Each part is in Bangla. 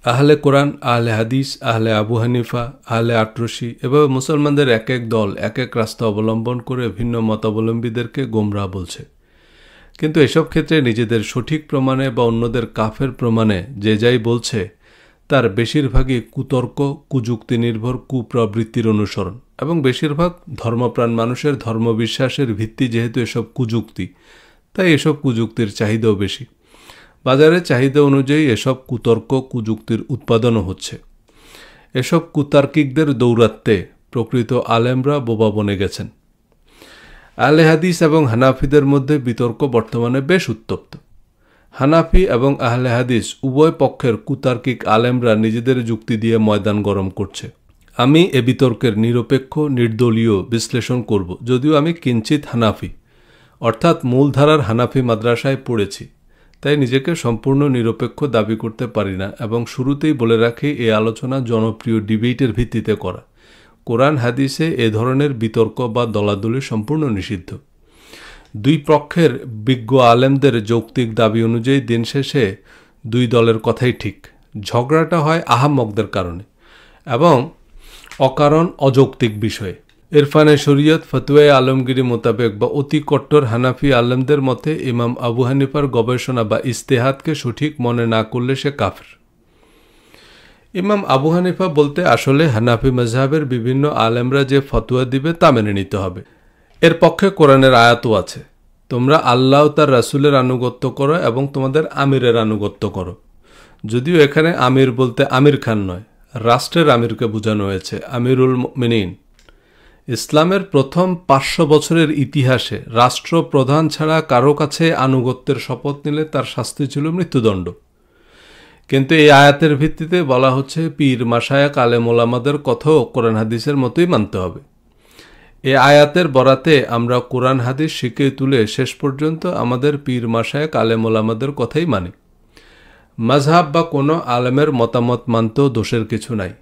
আহলে কোরআন, আহলে হাদিস, আহলে আবু হানিফা, আহলে আটরশি এভাবে মুসলমানদের এক এক দল এক এক রাস্তা অবলম্বন করে ভিন্ন মতাবলম্বীদেরকে গোমরাহ বলছে। কিন্তু এসব ক্ষেত্রে নিজেদের সঠিক প্রমাণে বা অন্যদের কাফের প্রমাণে যে যাই বলছে তার বেশিরভাগই কুতর্ক, কুযুক্তি নির্ভর কুপ্রবৃত্তির অনুসরণ এবং বেশিরভাগ ধর্মপ্রাণ মানুষের ধর্মবিশ্বাসের ভিত্তি যেহেতু এসব কুযুক্তি, তাই এসব কুযুক্তির চাহিদাও বেশি। বাজারে চাহিদা অনুযায়ী এসব কুতর্ক কুযুক্তির উৎপাদনও হচ্ছে। এসব কুতার্কিকদের দৌরাত্মে প্রকৃত আলেমরা বোবা বনে গেছেন। আহলে হাদিস এবং হানাফিদের মধ্যে বিতর্ক বর্তমানে বেশ উত্তপ্ত। হানাফি এবং আহলে হাদিস উভয় পক্ষের কুতার্কিক আলেমরা নিজেদের যুক্তি দিয়ে ময়দান গরম করছে। আমি এ বিতর্কের নিরপেক্ষ নির্দলীয় বিশ্লেষণ করব, যদিও আমি কিঞ্চিত হানাফি অর্থাৎ মূলধারার হানাফি মাদ্রাসায় পড়েছি, তাই নিজেকে সম্পূর্ণ নিরপেক্ষ দাবি করতে পারি না এবং শুরুতেই বলে রাখি এই আলোচনা জনপ্রিয় ডিবেটের ভিত্তিতে করা। কোরআন হাদিসে এ ধরনের বিতর্ক বা দলাদলি সম্পূর্ণ নিষিদ্ধ। দুই পক্ষের বিজ্ঞ আলেমদের যৌক্তিক দাবি অনুযায়ী দিন শেষে দুই দলের কথাই ঠিক। ঝগড়াটা হয় আহাম্মকদের কারণে এবং অকারণ অযৌক্তিক বিষয়ে। ইরফানে শরীয়ত ফতোয়ায়ে আলমগীরি মোতাবেক বা অতি কট্টর হানাফি আলেমদের মতে ইমাম আবু হানিফার গবেষণা বা ইস্তেহাদকে সঠিক মনে না করলে সে কাফের। ইমাম আবু হানিফা বলতে আসলে হানাফি মাজহাবের বিভিন্ন আলেমরা যে ফতোয়া দিবে তা মেনে নিতে হবে। এর পক্ষে কোরআনের আয়াতও আছে, তোমরা আল্লাহ তার রাসূলের আনুগত্য করো এবং তোমাদের আমিরের আনুগত্য করো। যদিও এখানে আমির বলতে আমির খান নয়, রাষ্ট্রের আমিরকে বোঝানো হয়েছে, আমিরুল মুমিনিন। ইসলামের প্রথম 500 বছরের ইতিহাসে রাষ্ট্রপ্রধান ছাড়া কারো কাছে আনুগত্যের শপথ নিলে তার শাস্তি ছিল মৃত্যুদণ্ড। কিন্তু এই আয়াতের ভিত্তিতে বলা হচ্ছে পীর মাশায়েখ আলেম ওলামাদের কথাও কোরআন হাদিসের মতোই মানতে হবে। এই আয়াতের বরাতে আমরা কোরআন হাদিস শিখে তুলে শেষ পর্যন্ত আমাদের পীর মাশায়েখ আলেম ওলামাদের কথাই মানি। মাযহাব বা কোনো আলেমের মতামত মানতেও দোষের কিছু নাই,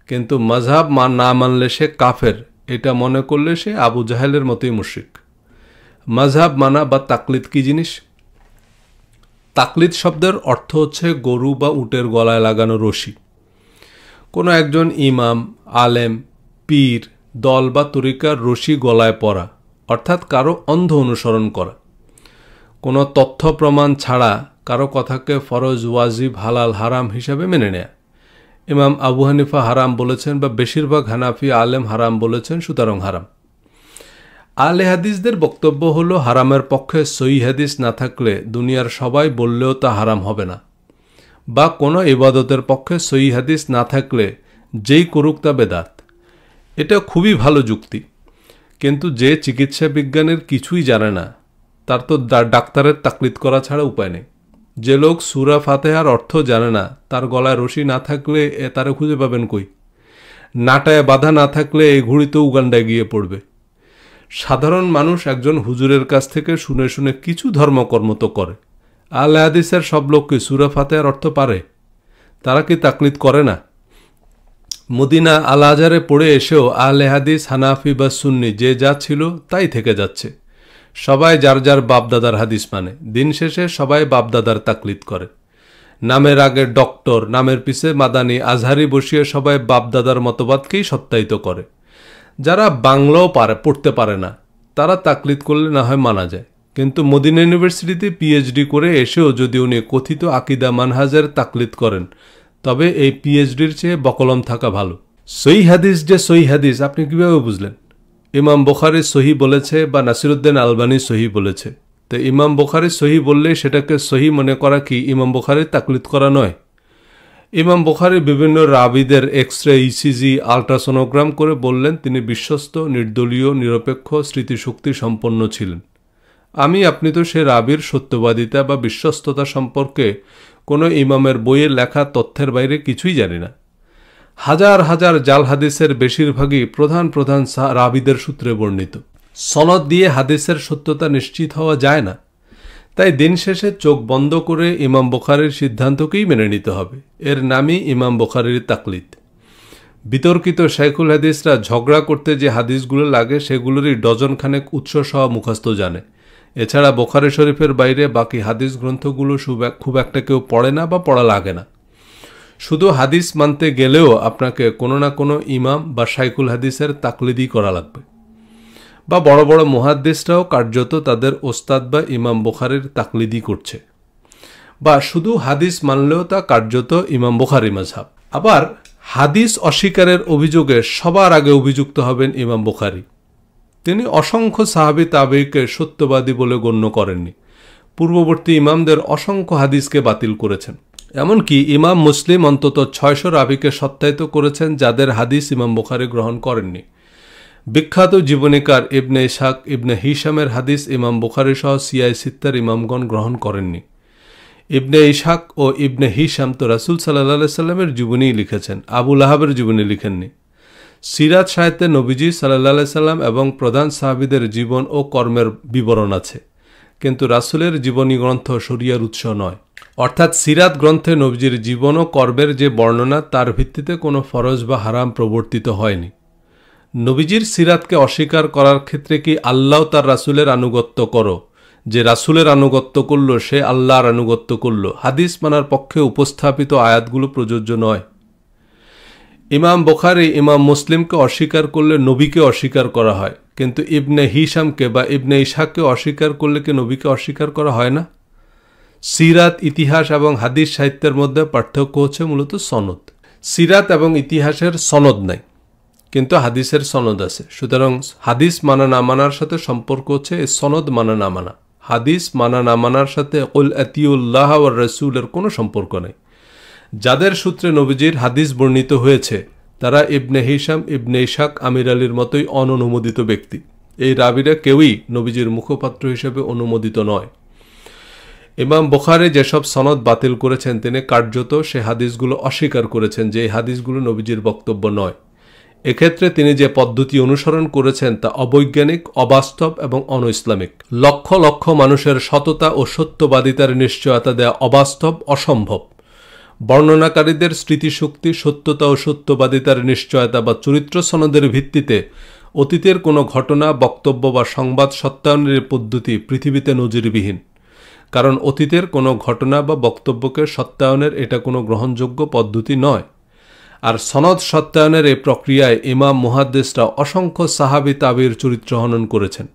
কিন্তু মাযহাব না মানলে সে কাফের এটা মনে করলে সে আবু জাহেলের মতোই মুশরিক। মাযহাব মানা বা তাকলিদ কি জিনিস? তাকলিদ শব্দের অর্থ হচ্ছে গরু বা উটের গলায় লাগানো রশি। কোনো একজন ইমাম, আলেম, পীর, দল বা তরিকার রশি গলায় পরা, অর্থাৎ কারো অন্ধ অনুসরণ করা। কোনো তথ্য প্রমাণ ছাড়া কারো কথাকে ফরজ, ওয়াজিব, হালাল, হারাম হিসাবে মেনে নেয়া। ইমাম আবু হানিফা হারাম বলেছেন বা বেশিরভাগ হানাফি আলেম হারাম বলেছেন, সুতরাং হারাম। আহলে হাদিসদের বক্তব্য হলো হারামের পক্ষে সহিহ হাদিস না থাকলে দুনিয়ার সবাই বললেও তা হারাম হবে না, বা কোনো ইবাদতের পক্ষে সহিহ হাদিস না থাকলে যেই করুক তা বেদাত। এটা খুবই ভালো যুক্তি, কিন্তু যে চিকিৎসা বিজ্ঞানের কিছুই জানে না তার তো ডাক্তারের তাকলিদ করা ছাড়া উপায় নেই। যে লোক সূরা ফাতিহার অর্থ জানে না তার গলায় রশি না থাকলে তারে খুঁজে পাবেন কই? নাটায় বাধা না থাকলে এই ঘুড়িতে উগান্ডায় গিয়ে পড়বে। সাধারণ মানুষ একজন হুজুরের কাছ থেকে শুনে শুনে কিছু ধর্মকর্ম তো করে। আহলে হাদিসের সব লোক কি সূরা ফাতিহার অর্থ পারে? তারা কি তাকলিদ করে না? মদিনা আল আজহারে পড়ে এসেও আহলে হাদিস, হানাফি বা সুন্নি যে যা ছিল তাই থেকে যাচ্ছে। সবাই যার যার বাপদাদার হাদিস মানে, দিন শেষে সবাই বাপদাদার তাকলিদ করে। নামের আগে ডক্টর, নামের পিছে মাদানি, আজহারি বসিয়ে সবাই বাপদাদার মতবাদকেই সত্যায়িত করে। যারা বাংলাও পড়তে পারে না তারা তাকলিদ করলে না হয় মানা যায়, কিন্তু মদিনা ইউনিভার্সিটিতে পিএইচডি করে এসেও যদি উনি কথিত আকিদা মানহাজের তাকলিদ করেন তবে এই পিএইচডির চেয়ে বকলম থাকা ভালো। সহিহ হাদিস যে সহিহ হাদিস আপনি কিভাবে বুঝলেন? ইমাম বুখারী সহিহ বলেছে বা নাসিরউদ্দিন আলবানী সহিহ বলেছে, তো ইমাম বুখারী সহিহ বললে সেটাকে সহিহ মনে করা কি ইমাম বুখারীর তাকলিদ করা নয়? ইমাম বুখারী বিভিন্ন রাবিদের এক্সরে, ইসিজি, আল্ট্রাসোনোগ্রাম করে বললেন তিনি বিশ্বস্ত, নির্দলীয়, নিরপেক্ষ, স্মৃতিশক্তি সম্পন্ন ছিলেন। আপনি তো সে রাবির সত্যবাদিতা বা বিশ্বস্ততা সম্পর্কে কোনো ইমামের বইয়ে লেখা তথ্যের বাইরে কিছুই জানি না। হাজার হাজার জাল হাদিসের বেশিরভাগই প্রধান প্রধান রাবিদের সূত্রে বর্ণিত। সনদ দিয়ে হাদিসের সত্যতা নিশ্চিত হওয়া যায় না। তাই দিন শেষে চোখ বন্ধ করে ইমাম বুখারীর সিদ্ধান্তকেই মেনে নিতে হবে। এর নামই ইমাম বুখারীর তাকলিদ। বিতর্কিত শাইখুল হাদিসরা ঝগড়া করতে যে হাদিসগুলো লাগে সেগুলোরই ডজনখানেক উৎস সহ মুখস্থ জানে। এছাড়া বুখারী শরীফের বাইরে বাকি হাদিস গ্রন্থগুলো খুব একটা কেউ পড়ে না বা পড়া লাগে না। শুধু হাদিস মানতে গেলেও আপনাকে কোনো না কোনো ইমাম বা শাইখুল হাদিসের তাকলিদি করা লাগবে, বা বড় বড় মুহাদ্দিসরাও কার্যত তাদের ওস্তাদ বা ইমাম বুখারীর তাকলিদি করছে, বা শুধু হাদিস মানলেও তা কার্যত ইমাম বুখারী মাযহাব। আবার হাদিস অস্বীকারের অভিযোগে সবার আগে অভিযুক্ত হবেন ইমাম বুখারী। তিনি অসংখ্য সাহাবী তাবেঈকে সত্যবাদী বলে গণ্য করেননি, পূর্ববর্তী ইমামদের অসংখ্য হাদিসকে বাতিল করেছেন। এমনকি ইমাম মুসলিম অন্তত 600 রাবীকে সত্যায়িত করেছেন যাদের হাদিস ইমাম বুখারী গ্রহণ করেননি। বিখ্যাত জীবনীকার ইবনে ইসহাক ইবনে হিশামের হাদিস ইমাম বুখারী সহ সিয়াই সিত্তার ইমামগণ গ্রহণ করেননি। ইবনে ইসহাক ও ইবনে হিশাম তো রাসূল সাল্লাল্লাহু আলাইহি সাল্লামের জীবনী লিখেছেন, আবু লাহাবের জীবনী লিখেননি। সিরাত সাহিত্যে নবীজি সাল্লাল্লাহু আলাইহি সাল্লাম এবং প্রধান সাহাবীদের জীবন ও কর্মের বিবরণ আছে, কিন্তু রাসূলের জীবনী গ্রন্থ শরিয়ার উৎস নয়। অর্থাৎ সিরাত গ্রন্থে নবীজির জীবন ও কর্মের যে বর্ণনা তার ভিত্তিতে কোনো ফরজ বা হারাম প্রবর্তিত হয়নি। নবীজির সিরাতকে অস্বীকার করার ক্ষেত্রে কি আল্লাহ তার রাসূলের আনুগত্য করো, যে রাসূলের আনুগত্য করল সে আল্লাহর আনুগত্য করল, হাদিস মানার পক্ষে উপস্থাপিত আয়াতগুলো প্রযোজ্য নয়। ইমাম বুখারী ইমাম মুসলিমকে অস্বীকার করলে নবীকে অস্বীকার করা হয়, কিন্তু ইবনে হিশামকে বা ইবনে ইসহাককে অস্বীকার করলে কি নবীকে অস্বীকার করা হয় না? সিরাত, ইতিহাস এবং হাদিস সাহিত্যের মধ্যে পার্থক্য হচ্ছে মূলত সনদ। সিরাত এবং ইতিহাসের সনদ নাই, কিন্তু হাদিসের সনদ আছে। সুতরাং হাদিস মানা না মানার সাথে সম্পর্ক হচ্ছে এই সনদ মানা না মানা। হাদিস মানা না মানার সাথে কুল আতিউল্লাহ ওয়ার রাসূলের কোনো সম্পর্ক নেই। যাদের সূত্রে নবীজির হাদিস বর্ণিত হয়েছে তারা ইবনে হিশাম, ইবনে ইসহাক, আমির আলীর মতোই অননুমোদিত ব্যক্তি। এই রাবিরা কেউই নবীজির মুখপাত্র হিসেবে অনুমোদিত নয়। ইমাম বুখারী যেসব সনদ বাতিল করেছেন তিনি কার্যত সে হাদিসগুলো অস্বীকার করেছেন যে এই হাদিসগুলো নবীজির বক্তব্য নয়। এক্ষেত্রে তিনি যে পদ্ধতি অনুসরণ করেছেন তা অবৈজ্ঞানিক, অবাস্তব এবং অনইসলামিক। লক্ষ লক্ষ মানুষের সততা ও সত্যবাদিতার নিশ্চয়তা দেয়া অবাস্তব, অসম্ভব। বর্ণনাকারীদের স্মৃতিশক্তি, সত্যতা ও সত্যবাদিতার নিশ্চয়তা বা চরিত্র সনদের ভিত্তিতে অতীতের কোনো ঘটনা, বক্তব্য বা সংবাদ সত্যায়নের পদ্ধতি পৃথিবীতে নজিরবিহীন। কারণ অতীতের কোনো ঘটনা বা বক্তব্যকে সত্যায়নের এটা কোনো গ্রহণযোগ্য পদ্ধতি নয়। আর সনদ সত্যায়নের এই প্রক্রিয়ায় ইমাম মুহাদ্দিসরা অসংখ্য সাহাবী তাবেঈর চরিত্র হনন করেছেন।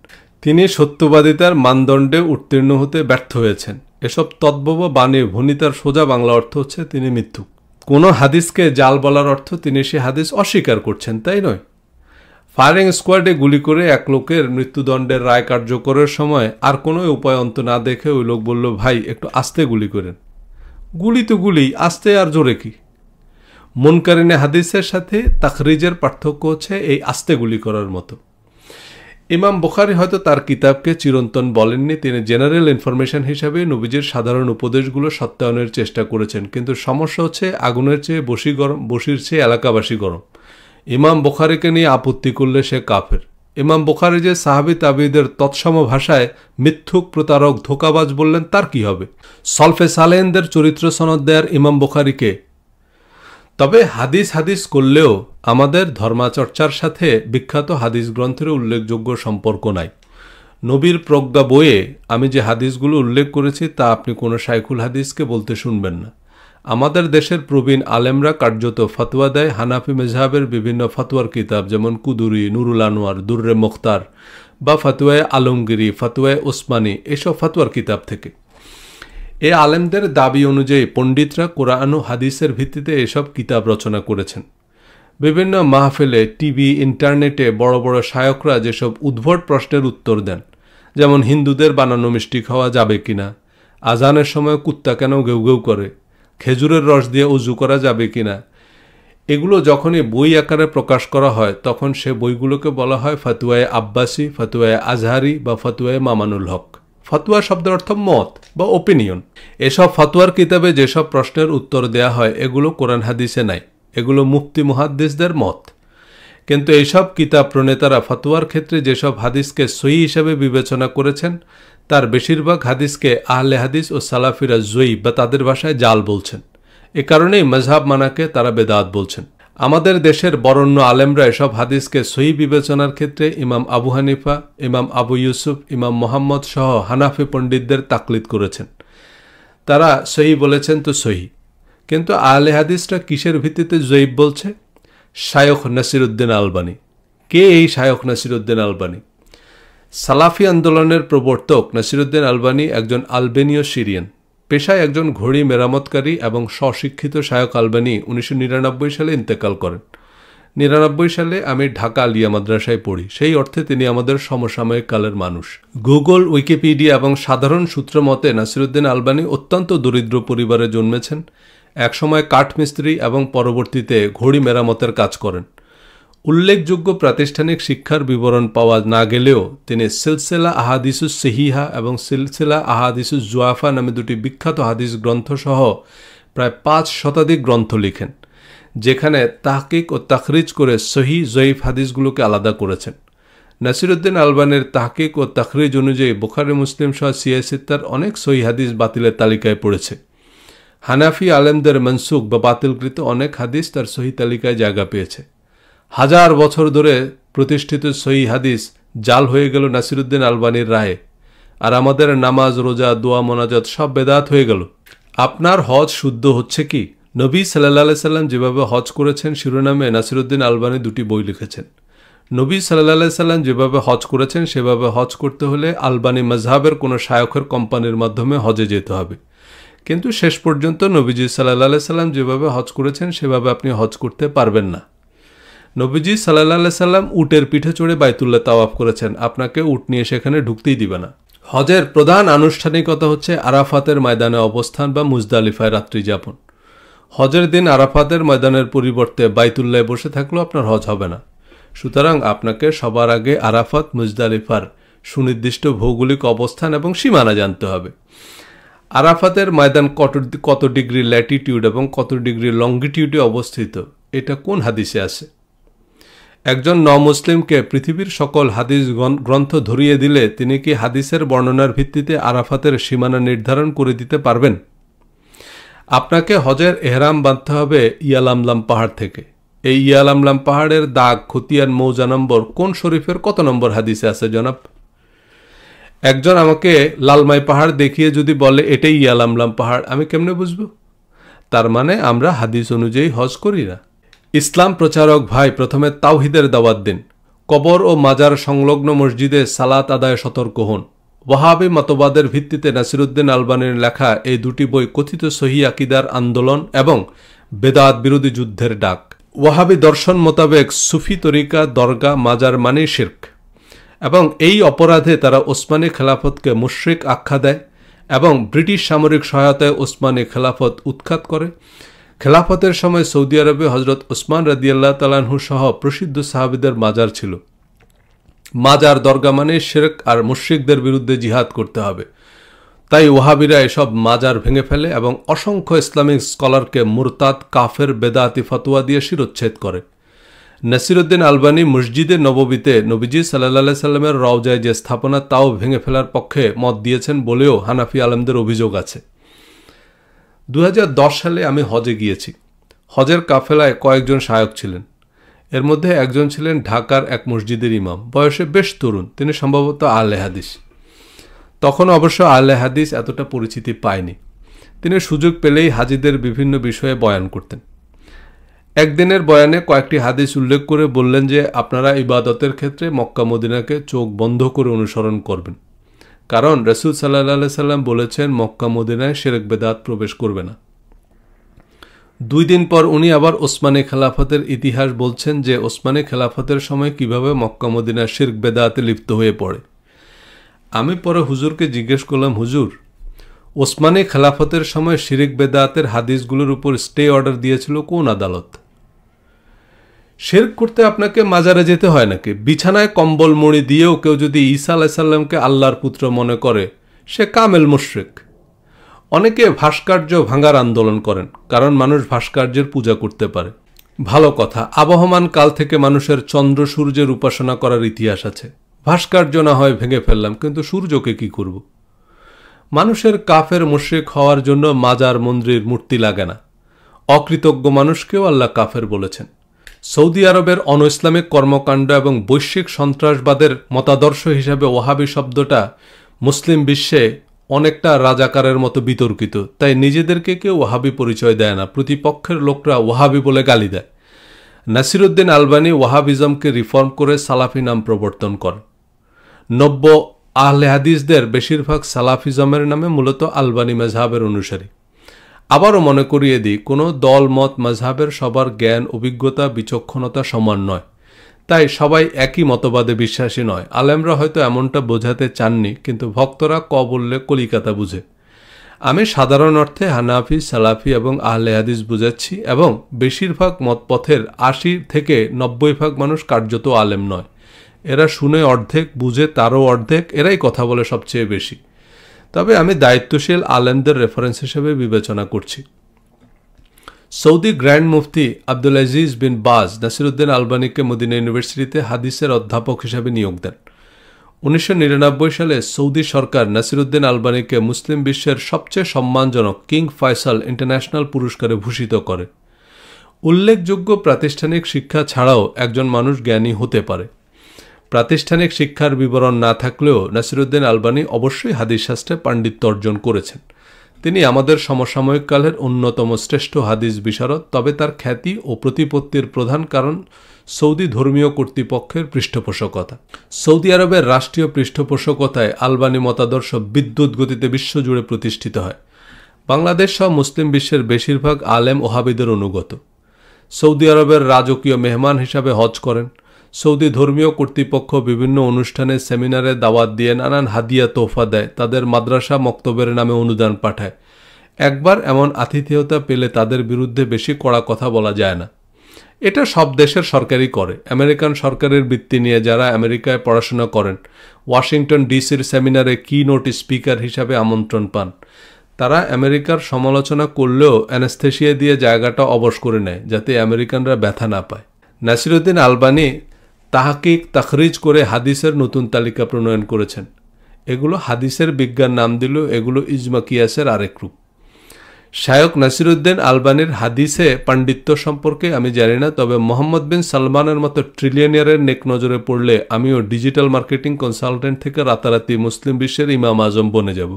তিনি সত্যবাদিতার মানদণ্ডে উত্তীর্ণ হতে ব্যর্থ হয়েছেন। এসব তদ্ভব বাণী ভণিতার সোজা বাংলা অর্থ হচ্ছে তিনি মিথ্যুক। কোনো হাদিসকে জাল বলার অর্থ তিনি সে হাদিস অস্বীকার করছেন, তাই নয়। ফায়ারিং স্কোয়াডে গুলি করে এক লোকের মৃত্যুদণ্ডের রায় কার্যকরের সময় আর কোনো উপায় অন্ত না দেখে ওই লোক বলল, ভাই একটু আস্তে গুলি করেন। গুলি তো গুলি, আস্তে আর জোরে কি? মুনকারিনে হাদিসের সাথে তাখরিজের পার্থক্য হচ্ছে এই আস্তে গুলি করার মতো। ইমাম বুখারী হয়তো তার কিতাবকে চিরন্তন বলেননি, তিনি জেনারেল ইনফরমেশন হিসাবে নবীজির সাধারণ উপদেশগুলো সত্যায়নের চেষ্টা করেছেন। কিন্তু সমস্যা হচ্ছে আগুনের চেয়ে বসি গরম, বসির চেয়ে এলাকাবাসী গরম। ইমাম বুখারীকে নিয়ে আপত্তি করলে সে কাফের। ইমাম বুখারী যে সাহাবী তাবেঈদের তৎসম ভাষায় মিথ্যুক, প্রতারক, ধোঁকাবাজ বললেন তার কি হবে? সলফে সালেহিনদের চরিত্র সনদ দেয়ার ইমাম বুখারীকে। তবে হাদিস করলেও আমাদের ধর্মাচর্চার সাথে বিখ্যাত হাদিস গ্রন্থের উল্লেখযোগ্য সম্পর্ক নাই। নবীর প্রজ্ঞা বইয়ে আমি যে হাদিসগুলো উল্লেখ করেছি তা আপনি কোনো শাইখুল হাদিসকে বলতে শুনবেন না। আমাদের দেশের প্রবীণ আলেমরা কার্যত ফতোয়া দেয় হানাফি মেজহাবের বিভিন্ন ফতোয়ার কিতাব, যেমন কুদুরি, নুরুল আনোয়ার, দুররে মুখতার বা ফতোয়ায়ে আলমগিরি, ফতোয়ায়ে ওসমানী, এসব ফতোয়ার কিতাব থেকে। এ আলেমদের দাবি অনুযায়ী পণ্ডিতরা কোরআন ও হাদিসের ভিত্তিতে এসব কিতাব রচনা করেছেন। বিভিন্ন মাহফিলে, টিভি, ইন্টারনেটে বড় বড় শায়করা যেসব উদ্ভট প্রশ্নের উত্তর দেন, যেমন হিন্দুদের বানানো মিষ্টি খাওয়া যাবে কিনা, আজানের সময় কুত্তা কেন ঘেউ ঘেউ করে, খেজুরের রস দিয়ে উজু করা যাবে কিনা, এগুলো যখনই বই আকারে প্রকাশ করা হয় তখন সে বইগুলোকে বলা হয় ফতোয়ায়ে আব্বাসি, ফতোয়ায়ে আজহারি বা ফতোয়ায়ে মামানুল হক। ফতোয়া শব্দের অর্থ মত বা ওপিনিয়ন। এসব ফতোয়ার কিতাবে যেসব প্রশ্নের উত্তর দেয়া হয় এগুলো কোরআন হাদিসে নাই, এগুলো মুফতি মুহাদ্দিসদের মত। কিন্তু এইসব কিতাব প্রণেতারা ফতোয়ার ক্ষেত্রে যেসব হাদিসকে সহিহ হিসেবে বিবেচনা করেছেন তার বেশিরভাগ হাদিসকে আহলে হাদিস ও সালাফিরা জয়ী বা তাদের ভাষায় জাল বলছেন। এ কারণেই মাযহাব মানাকে তারা বেদাত বলছেন। আমাদের দেশের বরেণ্য আলেমরা এসব হাদিসকে সহিহ বিবেচনার ক্ষেত্রে ইমাম আবু হানিফা, ইমাম আবু ইউসুফ, ইমাম মোহাম্মদ সহ হানাফি পণ্ডিতদের তাকলিদ করেছেন। তারা সহিহ বলেছেন তো সহিহ, কিন্তু আহলে হাদিসরা কিসের ভিত্তিতে জয়ীফ বলছে? শায়খ নাসিরউদ্দিন আলবানী। কে এই শায়খ নাসিরউদ্দিন আলবানী? সালাফি আন্দোলনের প্রবর্তক নাসিরউদ্দিন আলবানী একজন আলবেনীয় সিরিয়ান, পেশায় একজন ঘড়ি মেরামতকারী এবং স্বশিক্ষিত। শায়খ আলবানী 1999 সালে ইন্তেকাল করেন। 1999 সালে আমি ঢাকা আলিয়া মাদ্রাসায় পড়ি, সেই অর্থে তিনি আমাদের সমসাময়িক কালের মানুষ। গুগল, উইকিপিডিয়া এবং সাধারণ সূত্র মতে নাসিরউদ্দিন আলবানী অত্যন্ত দরিদ্র পরিবারে জন্মেছেন। একসময় কাঠমিস্ত্রি এবং পরবর্তীতে ঘড়ি মেরামতের কাজ করেন। উল্লেখযোগ্য প্রাতিষ্ঠানিক শিক্ষার বিবরণ পাওয়া না গেলেও তিনি সিলসিলা আহাদিসুস সহিহা এবং সিলসিলা আহাদিসুস জুয়াফা নামে দুটি বিখ্যাত হাদিস গ্রন্থ সহ প্রায় 5 শতাধিক গ্রন্থ লিখেন, যেখানে তাহকিক ও তাখরিজ করে সহি জয়ীফ হাদিসগুলোকে আলাদা করেছেন। নাসিরউদ্দিন আলবানীর তাহকিক ও তাখরিজ অনুযায়ী বুখারী, মুসলিম সহ সিয়াহ সিত্তার অনেক সহি হাদিস বাতিলের তালিকায় পড়েছে। হানাফি আলেমদের মনসুখ বা বাতিলকৃত অনেক হাদিস তার সহি তালিকায় জায়গা পেয়েছে। 1000 বছর ধরে প্রতিষ্ঠিত সহি হাদিস জাল হয়ে গেল নাসিরউদ্দিন আলবানীর রায়ে, আর আমাদের নামাজ, রোজা, দোয়া, মোনাজাত সব বেদাত হয়ে গেল। আপনার হজ শুদ্ধ হচ্ছে কি? নবী সাল্লাল্লাহু আলাইহি সাল্লাম যেভাবে হজ করেছেন শিরোনামে নাসিরউদ্দিন আলবানী 2টি বই লিখেছেন। নবী সাল্লাল্লাহু আলাইহি সাল্লাম যেভাবে হজ করেছেন সেভাবে হজ করতে হলে আলবানী মাজহাবের কোনো শায়খের কোম্পানির মাধ্যমে হজে যেতে হবে। কিন্তু শেষ পর্যন্ত নবীজি সাল্লাল্লাহু আলাইহি সাল্লাম যেভাবে হজ করেছেন সেভাবে আপনি হজ করতে পারবেন না। নবীজি সাল্লাল্লাহু আলাইহি সাল্লাম উটের পিঠে চড়ে বাইতুল্লাহ তাওয়াফ করেছেন, আপনাকে উট নিয়ে সেখানে ঢুকতেই দিবে না। হজের প্রধান আনুষ্ঠানিকতা হচ্ছে আরাফাতের ময়দানে অবস্থান বা মুজদালিফায় রাত্রি যাপন। হজের দিন আরাফাতের ময়দানের পরিবর্তে বাইতুল্লায় বসে থাকলেও আপনার হজ হবে না। সুতরাং আপনাকে সবার আগে আরাফাত, মুজদালিফার সুনির্দিষ্ট ভৌগোলিক অবস্থান এবং সীমানা জানতে হবে। আরাফাতের ময়দান কত ডিগ্রি ল্যাটিটিউড এবং কত ডিগ্রি লঙ্গিটিউডে অবস্থিত, এটা কোন হাদিসে আছে? একজন মুসলিমকে পৃথিবীর সকল হাদিস গ্রন্থ ধরিয়ে দিলে তিনি কি হাদিসের বর্ণনার ভিত্তিতে আরাফাতের সীমানা নির্ধারণ করে দিতে পারবেন? আপনাকে হজের এহরাম বাঁধতে হবে ইয়ালামলাম পাহাড় থেকে। এই ইয়ালামলাম পাহাড়ের দাগ, খতিয়ান, মৌজা নম্বর কোন শরীফের কত নম্বর হাদিসে আছে জনাব? একজন আমাকে লালমাই পাহাড় দেখিয়ে যদি বলে এটাই ইয়ালামলাম পাহাড়, আমি কেমনে বুঝব? তার মানে আমরা হাদিস অনুযায়ী হজ করি না। ইসলাম প্রচারক ভাই, প্রথমে তাওহিদের দাওয়াত দিন। কবর ও মাজার সংলগ্ন মসজিদে সালাত আদায় সতর্ক হন। ওয়াহাবি মতবাদের ভিত্তিতে নাসিরউদ্দিন আলবানীর লেখা এই 2টি বই কথিত সহি আকিদার আন্দোলন এবং বেদাত বিরোধী যুদ্ধের ডাক। ওয়াহাবি দর্শন মোতাবেক সুফি তরিকা, দরগা, মাজার মানে শিরক, এবং এই অপরাধে তারা ওসমানী খেলাফতকে মুশরিক আখ্যা দেয় এবং ব্রিটিশ সামরিক সহায়তায় ওসমানী খেলাফত উৎখাত করে। খেলাফতের সময় সৌদি আরবে হজরত ওসমান রাদিয়াল্লাহু তাআলা আনহু সহ প্রসিদ্ধ সাহাবীদের মাজার ছিল। মাজার, দরগা মানে শিরক আর মুশরিকদের বিরুদ্ধে জিহাদ করতে হবে। তাই ওয়াহাবিরা এসব মাজার ভেঙে ফেলে এবং অসংখ্য ইসলামিক স্কলারকে মুরতাদ, কাফের, বেদাতি ফতোয়া দিয়ে শিরোচ্ছেদ করে। নাসিরউদ্দিন আলবানী মসজিদে নববীতে নবীজি সাল্লাল্লাহু আলাইহি সাল্লামের রওজায় যে স্থাপনা তাও ভেঙে ফেলার পক্ষে মত দিয়েছেন বলেও হানাফি আলেমদের অভিযোগ আছে। 2010 সালে আমি হজে গিয়েছি। হজের কাফেলায় কয়েকজন শায়ক ছিলেন। এর মধ্যে একজন ছিলেন ঢাকার এক মসজিদের ইমাম, বয়সে বেশ তরুণ। তিনি সম্ভবত আহলে হাদিস। তখন অবশ্য আহলে হাদিস এতটা পরিচিতি পায়নি। তিনি সুযোগ পেলেই হাজিদের বিভিন্ন বিষয়ে বয়ান করতেন। একদিনের বয়ানে কয়েকটি হাদিস উল্লেখ করে বললেন যে আপনারা ইবাদতের ক্ষেত্রে মক্কা মদিনাকে চোখ বন্ধ করে অনুসরণ করবেন, কারণ রাসূল সাল্লাল্লাহু আলাইহি সাল্লাম বলেছেন মক্কা মদিনায় শিরক বেদাত প্রবেশ করবে না। 2 দিন পর উনি আবার ওসমানী খেলাফতের ইতিহাস বলছেন যে ওসমানী খেলাফতের সময় কিভাবে মক্কা মদিনা শিরক বেদাতে লিপ্ত হয়ে পড়ে। আমি পরে হুজুরকে জিজ্ঞেস করলাম, হুজুর, ওসমানী খেলাফতের সময় শিরক বেদাতের হাদিসগুলোর উপর স্টে অর্ডার দিয়েছিল কোন আদালত? শিরক করতে আপনাকে মাজারে যেতে হয় নাকি? বিছানায় কম্বল মুড়ি দিয়েও কেউ যদি ঈসা আলাইহিস সালামকে আল্লাহর পুত্র মনে করে সে কামেল মুশরিক। অনেকে ভাস্কর্য ভাঙার আন্দোলন করেন, কারণ মানুষ ভাস্কর্যের পূজা করতে পারে। ভালো কথা, আবহমান কাল থেকে মানুষের চন্দ্র সূর্যের উপাসনা করার ইতিহাস আছে। ভাস্কর্য না হয় ভেঙে ফেললাম, কিন্তু সূর্যকে কি করব? মানুষের কাফের মুশরিক হওয়ার জন্য মাজার, মন্দির, মূর্তি লাগে না। অকৃতজ্ঞ মানুষকেও আল্লাহ কাফের বলেছেন। সৌদি আরবের অনইসলামিক কর্মকাণ্ড এবং বৈশ্বিক সন্ত্রাসবাদের মতাদর্শ হিসাবে ওয়াহাবি শব্দটা মুসলিম বিশ্বে অনেকটা রাজাকারের মতো বিতর্কিত, তাই নিজেদেরকে কেউ ওয়াহাবি পরিচয় দেয় না, প্রতিপক্ষের লোকরা ওয়াহাবি বলে গালি দেয়। নাসিরউদ্দিন আলবানী ওয়াহাবিজমকে রিফর্ম করে সালাফি নাম প্রবর্তন করেন। নব্য আহলে হাদিসদের বেশিরভাগ সালাফিজমের নামে মূলত আলবানী মাজহাবের অনুসারী। আবারও মনে করিয়ে দিই, কোনো দল মত মাজহাবের সবার জ্ঞান অভিজ্ঞতা বিচক্ষণতা সমান নয়, তাই সবাই একই মতবাদে বিশ্বাসী নয়। আলেমরা হয়তো এমনটা বোঝাতে চাননি, কিন্তু ভক্তরা ক বললে কলিকাতা বুঝে। আমি সাধারণ অর্থে হানাফি সালাফি এবং আহলে হাদিস বুঝাচ্ছি, এবং বেশিরভাগ মতপথের ৮০ থেকে ৯০% মানুষ কার্যত আলেম নয়। এরা শুনে অর্ধেক, বুঝে তারও অর্ধেক, এরাই কথা বলে সবচেয়ে বেশি। তবে আমি দায়িত্বশীল আলেমদের রেফারেন্স হিসেবে বিবেচনা করছি। সৌদি গ্র্যান্ড মুফতি আব্দুল আজিজ বিন বাজ নাসিরউদ্দিন আলবানীকে মদিনা ইউনিভার্সিটিতে হাদিসের অধ্যাপক হিসেবে নিয়োগ দেন। ১৯৯৯ সালে সৌদি সরকার নাসিরউদ্দিন আলবানীকে মুসলিম বিশ্বের সবচেয়ে সম্মানজনক কিং ফয়সাল ইন্টারন্যাশনাল পুরস্কারে ভূষিত করে। উল্লেখযোগ্য প্রাতিষ্ঠানিক শিক্ষা ছাড়াও একজন মানুষ জ্ঞানী হতে পারে। প্রাতিষ্ঠানিক শিক্ষার বিবরণ না থাকলেও নাসিরউদ্দিন আলবানী অবশ্যই হাদিস শাস্ত্রে পাণ্ডিত্য অর্জন করেছেন। তিনি আমাদের সমসাময়িক কালের অন্যতম শ্রেষ্ঠ হাদিস বিশারদ, তবে তার খ্যাতি ও প্রতিপত্তির প্রধান কারণ সৌদি ধর্মীয় কর্তৃপক্ষের পৃষ্ঠপোষকতা। সৌদি আরবের রাষ্ট্রীয় পৃষ্ঠপোষকতায় আলবানী মতাদর্শ বিদ্যুৎ গতিতে বিশ্বজুড়ে প্রতিষ্ঠিত হয়। বাংলাদেশ সহ মুসলিম বিশ্বের বেশিরভাগ আলেম ওহাবিদের অনুগত। সৌদি আরবের রাজকীয় মেহমান হিসাবে হজ করেন। সৌদি ধর্মীয় কর্তৃপক্ষ বিভিন্ন অনুষ্ঠানে সেমিনারে দাওয়াত দিয়ে নানান হাদিয়া তোহফা দেয়, তাদের মাদ্রাসা মক্তবের নামে অনুদান পাঠায়। একবার এমন আতিথেয়তা পেলে তাদের বিরুদ্ধে বেশি কড়া কথা বলা যায় না। এটা সব দেশের সরকারই করে। আমেরিকান সরকারের বৃত্তি নিয়ে যারা আমেরিকায় পড়াশোনা করেন, ওয়াশিংটন ডিসির সেমিনারে কি নোট স্পিকার হিসাবে আমন্ত্রণ পান। তারা আমেরিকার সমালোচনা করলেও অ্যানেস্থেশিয়া দিয়ে জায়গাটা অবশ করে নেয়, যাতে আমেরিকানরা ব্যথা না পায়। নাসিরউদ্দিন আলবানী তাহকিক তাখরিজ করে হাদিসের নতুন তালিকা প্রণয়ন করেছেন। এগুলো হাদিসের বিজ্ঞান নাম দিলেও এগুলো ইজমা কিয়াসের আরেক রূপ। শায়খ নাসিরউদ্দিন আলবানীর হাদিসে পাণ্ডিত্য সম্পর্কে আমি জানি না, তবে মোহাম্মদ বিন সালমানের মতো ট্রিলিয়নিয়ারের নেক নজরে পড়লে আমিও ডিজিটাল মার্কেটিং কনসালটেন্ট থেকে রাতারাতি মুসলিম বিশ্বের ইমাম আজম বনে যাব।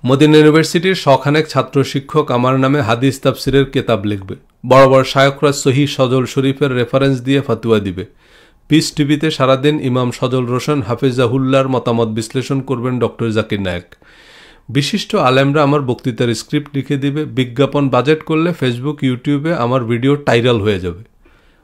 মদিনা ইউনিভার্সিটির শখানেক ছাত্র শিক্ষক আমার নামে হাদিস তাফসিরের কেতাব লিখবে। বড় বড় শায়খরা সহিহ সজল শরীফের রেফারেন্স দিয়ে ফাতুয়া দিবে। পিস টিভিতে সারাদিন ইমাম সজল রোশন হাফিজাহুল্লাহর মতামত বিশ্লেষণ করবেন ডক্টর জাকির নায়েক। বিশিষ্ট আলেমরা আমার বক্তৃতার স্ক্রিপ্ট লিখে দিবে। বিজ্ঞাপন বাজেট করলে ফেসবুক ইউটিউবে আমার ভিডিও টাইরাল হয়ে যাবে।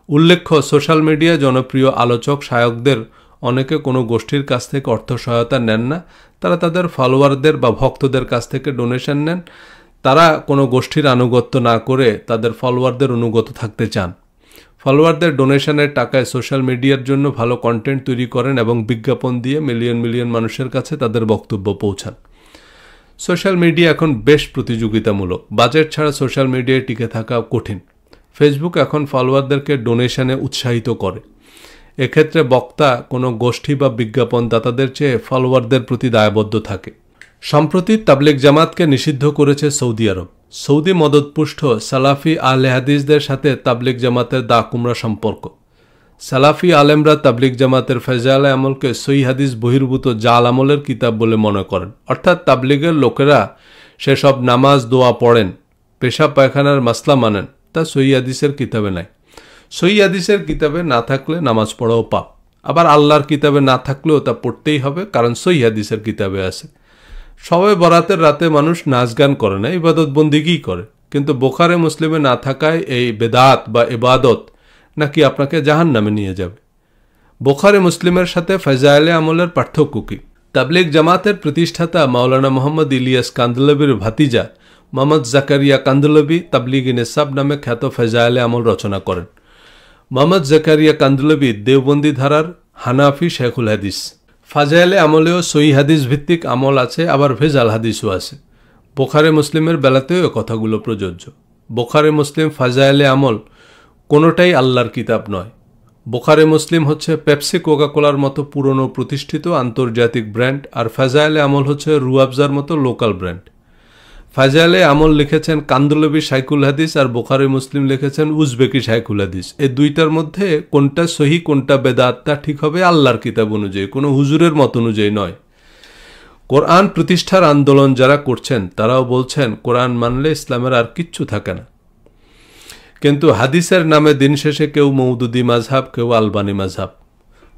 উল্লেখ্য, সোশ্যাল মিডিয়ায় জনপ্রিয় আলোচক শায়কদের অনেকে কোনো গোষ্ঠীর কাছ থেকে অর্থ সহায়তা নেন না, তারা তাদের ফলোয়ারদের বা ভক্তদের কাছ থেকে ডোনেশন নেন। তারা কোনো গোষ্ঠীর আনুগত্য না করে তাদের ফলোয়ারদের অনুগত থাকতে চান। ফলোয়ারদের ডোনেশনের টাকায় সোশ্যাল মিডিয়ার জন্য ভালো কন্টেন্ট তৈরি করেন এবং বিজ্ঞাপন দিয়ে মিলিয়ন মিলিয়ন মানুষের কাছে তাদের বক্তব্য পৌঁছান। সোশ্যাল মিডিয়া এখন বেশ প্রতিযোগিতামূলক। বাজেট ছাড়া সোশ্যাল মিডিয়ায় টিকে থাকা কঠিন। ফেসবুক এখন ফলোয়ারদেরকে ডোনেশনে উৎসাহিত করে। এক্ষেত্রে বক্তা কোনো গোষ্ঠী বা বিজ্ঞাপনদাতাদের চেয়ে ফলোয়ারদের প্রতি দায়বদ্ধ থাকে। সম্প্রতি তাবলিগ জামাতকে নিষিদ্ধ করেছে সৌদি আরব। সৌদি মদতপুষ্ট সালাফি আহলে হাদিসদের সাথে তাবলিগ জামাতের দা কুমড়া সম্পর্ক। সালাফি আলেমরা তাবলিগ জামাতের ফেজালে আমলকে সহি হাদিস বহির্ভূত জাল আমলের কিতাব বলে মনে করেন। অর্থাৎ তাবলিগের লোকেরা সেসব নামাজ দোয়া পড়েন, পেশাব পায়খানার মাসলা মানেন, তা সহি হাদিসের কিতাবে নাই। সহি হাদিসের কিতাবে না থাকলে নামাজ পড়াও পাপ। আবার আল্লাহর কিতাবে না থাকলেও তা পড়তেই হবে, কারণ সহি হাদিসের কিতাবে আছে। সবে বরাতের রাতে মানুষ নাচ গান করে না, ইবাদত বন্দিগিই করে। কিন্তু বুখারী মুসলিমে না থাকায় এই বেদাত বা ইবাদত নাকি আপনাকে জাহান্নামে নিয়ে যাবে। বুখারী মুসলিমের সাথে ফাজাইলে আমলের পার্থক্য কি? তাবলিগ জামাতের প্রতিষ্ঠাতা মাওলানা মোহাম্মদ ইলিয়াস কান্দলবির ভাতিজা মোহাম্মদ জাকারিয়া কান্দলবি তাবলিগি নিসাব নামে খ্যাত ফাজাইলে আমল রচনা করেন। মোহাম্মদ জাকারিয়া কান্দলবি দেওবন্দি ধারার হানাফি শেখুল হাদিস। ফাজাইলে আমলেও সহি হাদিস ভিত্তিক আমল আছে, আবার ভেজাল হাদিসও আছে। বুখারী মুসলিমের বেলাতেও এ কথাগুলো প্রযোজ্য। বুখারী মুসলিম ফাজাইলে আমল কোনোটাই আল্লাহর কিতাব নয়। বুখারী মুসলিম হচ্ছে পেপসি কোকাকোলার মতো পুরনো প্রতিষ্ঠিত আন্তর্জাতিক ব্র্যান্ড, আর ফাজাইলে আমল হচ্ছে রুয়াবজার মতো লোকাল ব্র্যান্ড। ফাজাইলে আমল লিখেছেন কান্দলবি শাইখুল হাদিস, আর বুখারী মুসলিম লিখেছেন উজবেকি শাইখুল হাদিস। এই দুইটার মধ্যে কোনটা সহি কোনটা বেদাত তা ঠিক হবে আল্লাহর কিতাব অনুযায়ী, কোনো হুজুরের মত অনুযায়ী নয়। কোরআন প্রতিষ্ঠার আন্দোলন যারা করছেন তারাও বলছেন কোরআন মানলে ইসলামের আর কিচ্ছু থাকে না। কিন্তু হাদিসের নামে দিন শেষে কেউ মৌদুদি মাযহাব, কেউ আলবানি মাযহাব।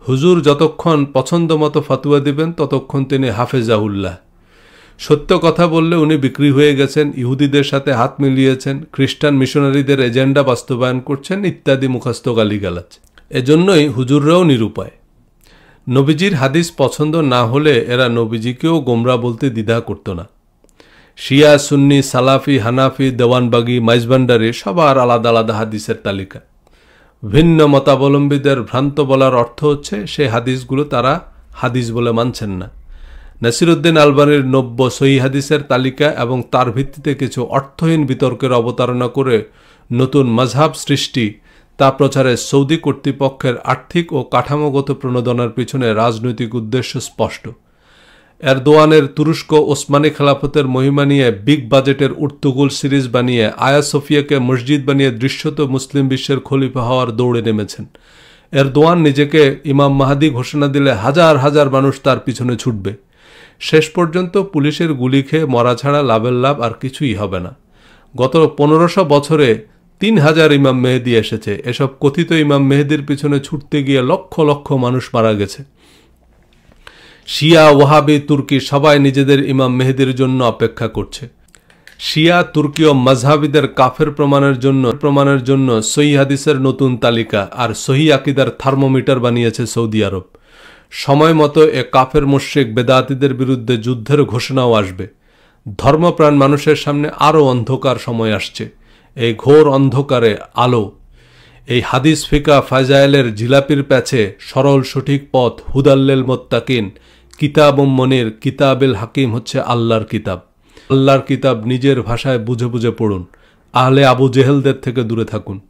হুজুর যতক্ষণ পছন্দ মতো ফতোয়া দিবেন ততক্ষণ তিনি হাফেজাহুল্লাহ। সত্য কথা বললে উনি বিক্রি হয়ে গেছেন, ইহুদিদের সাথে হাত মিলিয়েছেন, খ্রিস্টান মিশনারিদের এজেন্ডা বাস্তবায়ন করছেন ইত্যাদি মুখস্থ গালিগালাজ। এজন্যই হুজুররাও নিরুপায়। নবীজির হাদিস পছন্দ না হলে এরা নবীজিকেও গোমরা বলতে দ্বিধা করত না। শিয়া, সুন্নি, সালাফি, হানাফি, দেওয়ানবাগি, মাইজভান্ডারি সবার আলাদা আলাদা হাদিসের তালিকা। ভিন্ন মতাবলম্বীদের ভ্রান্ত বলার অর্থ হচ্ছে সেই হাদিসগুলো তারা হাদিস বলে মানছেন না। নাসিরউদ্দিন আলবানির 90 সহিহ হাদিসের তালিকা এবং তার ভিত্তিতে কিছু অর্থহীন বিতর্কের অবতারণা করে নতুন মাযহাব সৃষ্টি, তা প্রচারে সৌদি কর্তৃপক্ষের আর্থিক ও কাঠামোগত প্রণোদনার পিছনে রাজনৈতিক উদ্দেশ্য স্পষ্ট। এরদোয়ানের তুরস্ক ওসমানী খেলাফতের মহিমা নিয়ে বিগ বাজেটের উর্তুগুল সিরিজ বানিয়ে আয়া সোফিয়াকে মসজিদ বানিয়ে দৃশ্যত মুসলিম বিশ্বের খলিফা হওয়ার দৌড়ে নেমেছেন। এরদোয়ান নিজেকে ইমাম মাহাদি ঘোষণা দিলে হাজার হাজার মানুষ তার পিছনে ছুটবে। শেষ পর্যন্ত পুলিশের গুলি খেয়ে মরা ছাড়া লাভের লাভ আর কিছুই হবে না। গত 1500 বছরে 3000 ইমাম মেহেদি এসেছে। এসব কথিত ইমাম মেহেদির পিছনে ছুটতে গিয়ে লক্ষ লক্ষ মানুষ মারা গেছে। শিয়া, ওয়াহাবি, তুর্কি সবাই নিজেদের ইমাম মেহেদির জন্য অপেক্ষা করছে। শিয়া, তুর্কি ও মাযহাবিদের কাফের প্রমাণের জন্য সহিহ হাদিসের নতুন তালিকা আর সহিহ আকীদার থার্মোমিটার বানিয়েছে সৌদি আরব। সময় মতো এ কাফের মুশরিক বেদাতীদের বিরুদ্ধে যুদ্ধের ঘোষণাও আসবে। ধর্মপ্রাণ মানুষের সামনে আরও অন্ধকার সময় আসছে। এই ঘোর অন্ধকারে আলো। এই হাদিস, ফিকা, ফাজাইলের জিলাপির প্যাচে সরল সঠিক পথ, হুদাল্লিল মুত্তাকিন, কিতাব মনির, কিতাবিল হাকিম হচ্ছে আল্লাহর কিতাব। আল্লাহর কিতাব নিজের ভাষায় বুঝে বুঝে পড়ুন। আহলে আবু জেহেলদের থেকে দূরে থাকুন।